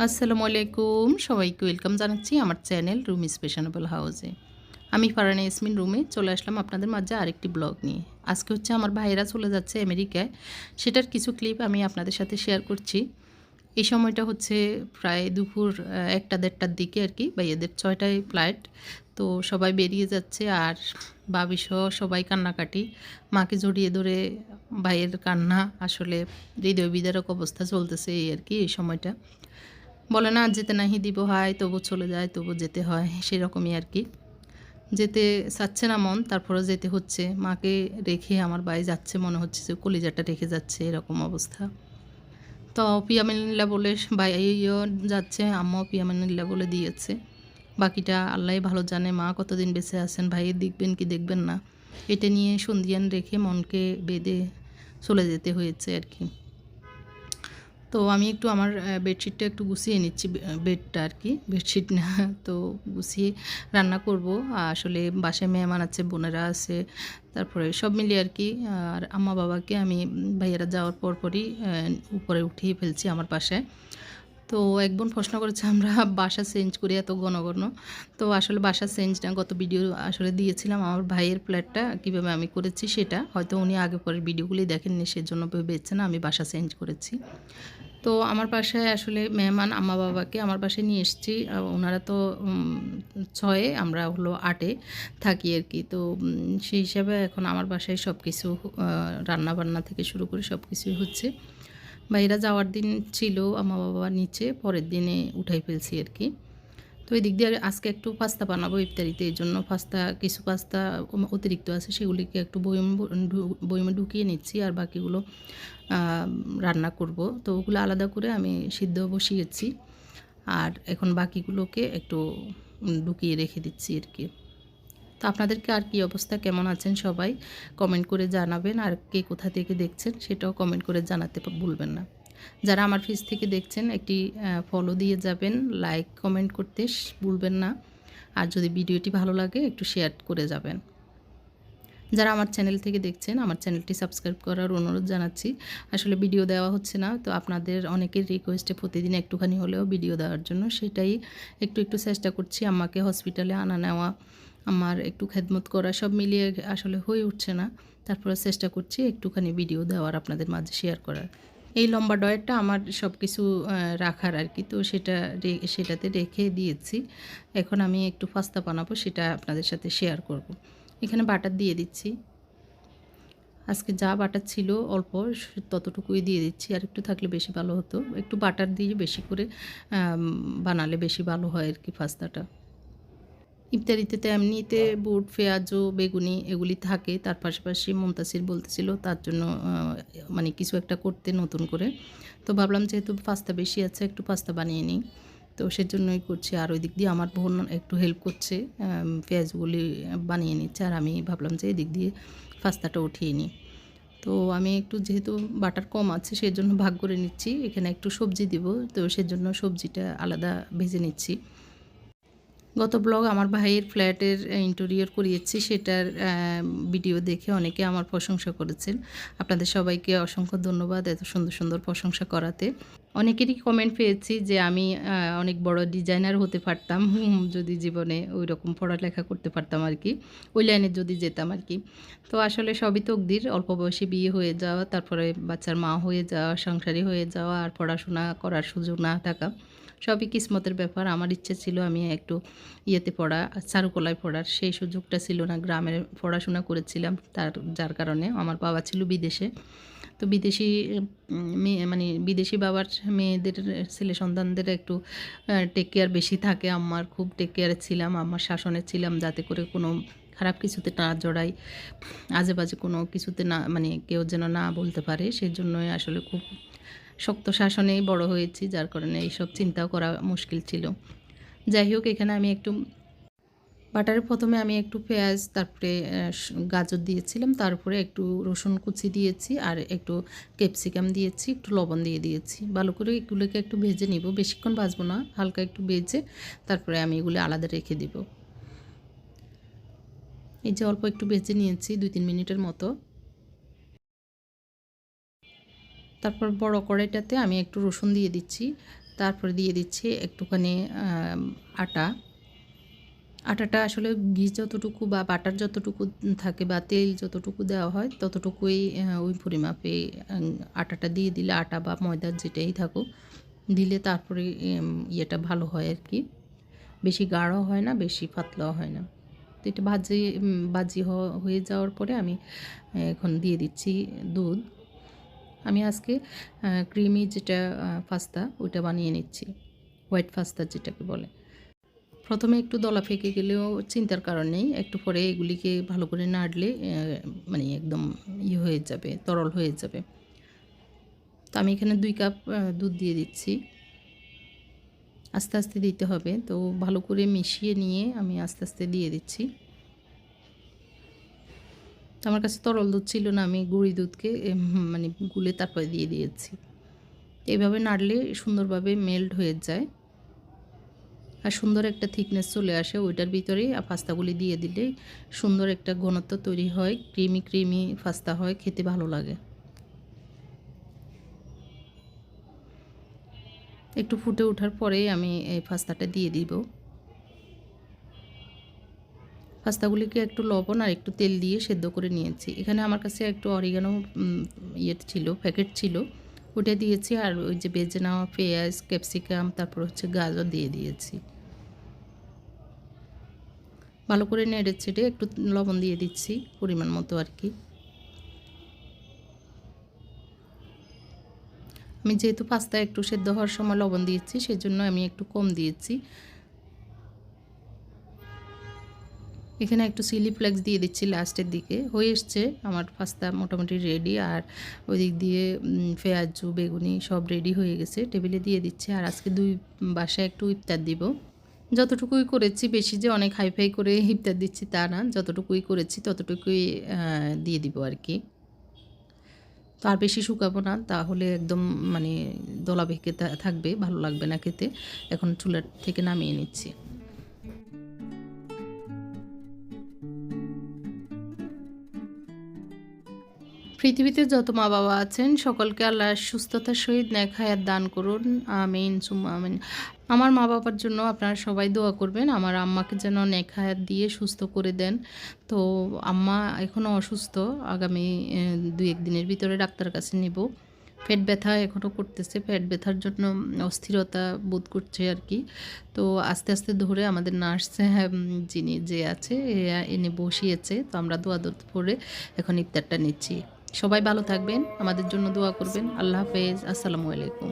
আসসালামু আলাইকুম, সবাইকে ওয়েলকাম জানাচ্ছি আমার চ্যানেল রুমিস ফ্যাশনেবল হাউসে। আমি ফারহানা ইয়াসমিন রুমে চলে আসলাম আপনাদের মাঝে আরেকটি ব্লগ নিয়ে। আজকে হচ্ছে আমার ভাইয়েরা চলে যাচ্ছে আমেরিকায়, সেটার কিছু ক্লিপ আমি আপনাদের সাথে শেয়ার করছি। এই সময়টা হচ্ছে প্রায় দুপুর 1টা-1:30টার দিকে আর কি, ভাইয়াদের 6টায় ফ্লাইট। তো সবাই বেরিয়ে যাচ্ছে আর ভাবিসহ সবাই কান্নাকাটি, মাকে জড়িয়ে ধরে ভাইয়ের কান্না, আসলে হৃদয় বিদারক অবস্থা চলতেছে এই আর কি। এই সময়টা বলে না, যেতে নাহি দিব হয়, তবু চলে যায়, তবু যেতে হয়, সেরকমই আর কি। যেতে চাচ্ছে না মন, তারপরেও যেতে হচ্ছে। মাকে রেখে আমার ভাই যাচ্ছে, মনে হচ্ছে যে কলিজাটা রেখে যাচ্ছে, এরকম অবস্থা। তো পিয়ামানিল্লাহ বলে ভাইও যাচ্ছে, আম্মাও পিয়ামানিল্লাহ বলে দিয়েছে। বাকিটা আল্লাহই ভালো জানে, মা কতদিন বেঁচে আছেন, ভাইয়ের দেখবেন কি দেখবেন না, এটা নিয়ে সন্ধিয়ান রেখে মনকে বেঁধে চলে যেতে হয়েছে আর কি। তো আমি একটু আমার বেডশিটটা একটু গুছিয়ে নিচ্ছি, বেডটা আর কি, বেডশিট না। তো গুছিয়ে রান্না করব। আসলে বাসায় মেহমান আছে, বোনেরা আছে, তারপরে সব মিলিয়ে আর কি। আর আম্মা বাবাকে আমি ভাইয়ারা যাওয়ার পরই উপরে উঠিয়ে ফেলছি আমার বাসায়। তো এক বোন প্রশ্ন করেছে আমরা বাসা চেঞ্জ করি এত ঘন ঘন। তো আসলে বাসা চেঞ্জ না, গত ভিডিও আসলে দিয়েছিলাম আমার ভাইয়ের ফ্ল্যাটটা কীভাবে আমি করেছি, সেটা হয়তো উনি আগে পরের ভিডিওগুলি দেখেননি, সেজন্য ভেবেছেন আমি বাসা চেঞ্জ করেছি। তো আমার বাসায় আসলে মেহমান আম্মা বাবাকে আমার বাসায় নিয়ে এসেছি। ওনারা তো 6-এ, আমরা হলো 8-এ থাকি আর কি। তো সেই হিসাবে এখন আমার বাসায় সব কিছু রান্নাবান্না থেকে শুরু করে সব কিছুই হচ্ছে। ভাইয়েরা যাওয়ার দিন ছিল আম্মা বাবা নিচে, পরের দিনে উঠাই ফেলছি আর কি। তো এই দিক দিয়ে আজকে একটু পাস্তা বানাবো ইফতারিতে, এই জন্য কিছু পাস্তা অতিরিক্ত আছে, সেগুলিকে একটু বয়মে ঢুকিয়ে নিচ্ছি, আর বাকিগুলো রান্না করব। তো ওগুলো আলাদা করে আমি সিদ্ধ বসিয়েছি, আর এখন বাকিগুলোকে একটু ঢুকিয়ে রেখে দিচ্ছি আর কি। তো আপনাদেরকে আর কি অবস্থা, কেমন আছেন সবাই কমেন্ট করে জানাবেন, আর কে কোথা থেকে দেখছেন সেটাও কমেন্ট করে জানাতে ভুলবেন না। যারা আমার পেজ থেকে দেখছেন একটি ফলো দিয়ে যাবেন, লাইক কমেন্ট করতে ভুলবেন না, আর যদি ভিডিওটি ভালো লাগে একটু শেয়ার করে যাবেন। যারা আমার চ্যানেল থেকে দেখছেন আমার চ্যানেলটি সাবস্ক্রাইব করার অনুরোধ জানাচ্ছি। আসলে ভিডিও দেওয়া হচ্ছে না, তো আপনাদের অনেকের রিকোয়েস্টে প্রতিদিন একটুখানি হলেও ভিডিও দেওয়ার জন্য সেটাই একটু চেষ্টা করছি। আম্মাকে হসপিটালে আনা নেওয়া, আমার একটু খেদমত করা, সব মিলিয়ে আসলে হয়ে উঠছে না। তারপরে চেষ্টা করছি একটুখানি ভিডিও দেওয়ার, আপনাদের মাঝে শেয়ার করার। এই লম্বা ডয়েরটা আমার সব কিছু রাখার আর কি, তো সেটাতে রেখে দিয়েছি। এখন আমি একটু পাস্তা বানাবো, সেটা আপনাদের সাথে শেয়ার করব। এখানে বাটার দিয়ে দিচ্ছি। আজকে যা বাটার ছিল অল্প, ততটুকুই দিয়ে দিচ্ছি, আর একটু থাকলে বেশি ভালো হতো। একটু বাটার দিয়ে বেশি করে বানালে বেশি ভালো হয় আর কি পাস্তাটা। ইফতারিতে তো এমনিতে বুট, পেঁয়াজু, বেগুনি এগুলি থাকে, তার পাশাপাশি মুনতাসির বলতেছিল তার জন্য মানে কিছু একটা করতে নতুন করে। তো ভাবলাম যেহেতু পাস্তা বেশি আছে একটু পাস্তা বানিয়ে নিই, তো সেজন্যই করছি। আর ওই দিক দিয়ে আমার বোন একটু হেল্প করছে, পেঁয়াজগুলি বানিয়ে নিচ্ছে, আর আমি ভাবলাম যে এদিক দিয়ে পাস্তাটা উঠিয়ে নিই। তো আমি একটু যেহেতু বাটার কম আছে সেজন্য ভাগ করে নিচ্ছি। এখানে একটু সবজি দিব, তো সেজন্য সবজিটা আলাদা ভেজে নিচ্ছি। গত ব্লগ আমার ভাইয়ের ফ্ল্যাটের ইন্টেরিয়র করিয়েছি, সেটার ভিডিও দেখে অনেকে আমার প্রশংসা করেছেন। আপনাদের সবাইকে অসংখ্য ধন্যবাদ এত সুন্দর সুন্দর প্রশংসা করাতে। অনেকেরই কমেন্ট পেয়েছি যে আমি অনেক বড় ডিজাইনার হতে পারতাম যদি জীবনে ওই রকম পড়ালেখা করতে পারতাম আর কি, ওই লাইনে যদি যেতাম আর কি। তো আসলে সবই তকদির, অল্প বয়সে বিয়ে হয়ে যাওয়া, তারপরে বাচ্চার মা হয়ে যাওয়া, সংসারী হয়ে যাওয়া, আর পড়াশোনা করার সুযোগ না থাকা, সবই কিসমতের ব্যাপার। আমার ইচ্ছে ছিল আমি একটু ইয়েতে পড়া, চারুকলায় পড়ার, সেই সুযোগটা ছিল না। গ্রামে পড়াশোনা করেছিলাম, যার কারণে আমার বাবা ছিল বিদেশে। তো বিদেশি মেয়ে, মানে বিদেশি বাবার মেয়েদের, ছেলে সন্তানদের একটু টেক কেয়ার বেশি থাকে। আমার খুব টেক কেয়ারে ছিলাম, আমার শাসনে ছিলাম, যাতে করে কোনো খারাপ কিছুতে না জড়াই, আজে বাজে কোনো কিছুতে না, মানে কেউ যেন না বলতে পারে। সেই জন্যই আসলে খুব শক্ত শাসনেই বড় হয়েছি, যার কারণে এইসব চিন্তাও করা মুশকিল ছিল। যাই হোক, এখানে আমি একটু বাটারে প্রথমে আমি একটু পেঁয়াজ, তারপরে গাজর দিয়েছিলাম, তারপরে একটু রসুন কুচি দিয়েছি, আর একটু ক্যাপসিকাম দিয়েছি, একটু লবণ দিয়ে দিয়েছি। ভালো করে এগুলোকে একটু ভেজে নিব, বেশিক্ষণ ভাজবো না, হালকা একটু ভেজে তারপরে আমি এগুলো আলাদা রেখে দিব। এই যে অল্প একটু ভেজে নিয়েছি 2-3 মিনিটের মতো। তারপর বড় কড়াইটাতে আমি একটু রসুন দিয়ে দিচ্ছি, তারপরে দিয়ে দিচ্ছি একটুখানি আটা। আটাটা আসলে ঘি যতটুকু বা বাটার যতটুকু থাকে বা তেল যতটুকু দেওয়া হয় ততটুকুই ওই পরিমাপে আটাটা দিয়ে দিলে, আটা বা ময়দার যেটাই থাকুক দিলে তারপরে ইয়েটা ভালো হয় আর কি। বেশি গাঢ় হয় না, বেশি পাতলাও হয় না। তো এটা ভাজি হয়ে যাওয়ার পরে আমি এখন দিয়ে দিচ্ছি দুধ। আমি আজকে ক্রিমি যেটা পাস্তা ওইটা বানিয়ে নিচ্ছি, হোয়াইট পাস্তা যেটাকে বলে। প্রথমে একটু দলা ফেঁকে গেলেও চিন্তার কারণ নেই, একটু পরে এগুলিকে ভালো করে নাড়লে মানে একদম হয়ে যাবে, তরল হয়ে যাবে। তো আমি এখানে 2 কাপ দুধ দিয়ে দিচ্ছি। আস্তে আস্তে দিতে হবে, তো ভালো করে মিশিয়ে নিয়ে আমি আস্তে আস্তে দিয়ে দিচ্ছি। আমার কাছে তরল দুধ ছিল না, আমি গুঁড়ি দুধকে মানে গুলে তারপরে দিয়ে দিয়েছি। এভাবে নাড়লে সুন্দরভাবে মেল্ট হয়ে যায় আর সুন্দর একটা থিকনেস চলে আসে। ওইটার ভিতরেই পাস্তাগুলি দিয়ে দিলেই সুন্দর একটা ঘনত্ব তৈরি হয়, ক্রিমি ক্রিমি পাস্তা হয়, খেতে ভালো লাগে। একটু ফুটে ওঠার পরেই আমি এই পাস্তাটা দিয়ে দিব। পাস্তাগুলিকে একটু লবণ আর একটু তেল দিয়ে সেদ্ধ করে নিয়েছি। এখানে আমার কাছে একটু অরিগানো ছিল, প্যাকেট ছিল, ওটা দিয়েছি। আর ওই যে ভেজে নেওয়া পেঁয়াজ, ক্যাপসিকাম, তারপর হচ্ছে গাজর দিয়ে দিয়েছি। ভালো করে নেড়ে ছেড়ে একটু লবণ দিয়ে দিচ্ছি পরিমাণ মতো আর কি। আমি যেহেতু পাস্তা একটু সেদ্ধ হওয়ার সময় লবণ দিয়েছি, সেজন্য আমি একটু কম দিয়েছি। এখানে একটু চিলি ফ্লেক্স দিয়ে দিচ্ছি লাস্টের দিকে। হয়ে এসছে আমার পাস্তা মোটামুটি রেডি। আর ওই দিক দিয়ে পেঁয়াজু বেগুনি সব রেডি হয়ে গেছে, টেবিলে দিয়ে দিচ্ছি। আর আজকে 2 বাসায় একটু ইফতার দিব। যতটুকুই করেছি, বেশি যে অনেক হাইফাই করে ইফতার দিচ্ছি তা না, যতটুকুই করেছি ততটুকুই দিয়ে দিব আর কি। তো আর বেশি শুকাবো না, তাহলে একদম মানে দলা বেঁকে থাকবে, ভালো লাগবে না খেতে। এখন চুলার থেকে নামিয়ে নিচ্ছি। পৃথিবীতে যত মা বাবা আছেন সকলকে আল্লাহ সুস্থতার সহিত নেক হায়াত দান করুন, আমিন সুম্মা আমিন। আমার মা বাবার জন্য আপনারা সবাই দোয়া করবেন, আমার আম্মাকে যেন নেক হায়াত দিয়ে সুস্থ করে দেন। তো আম্মা এখনও অসুস্থ, আগামী 2-1 দিনের ভিতরে ডাক্তারের কাছে নেব। পেট ব্যথা এখনও করতেছে, পেট ব্যথার জন্য অস্থিরতা বোধ করছে আর কি। তো আস্তে আস্তে ধরে আমাদের নার্স যিনি যে আছে এনে বসিয়েছে, তো আমরা দোয়া করে এখন ইফতারটা নিচ্ছি। সবাই ভালো থাকবেন, আমাদের জন্য দোয়া করবেন। আল্লাহ হাফেজ, আসসালামু আলাইকুম।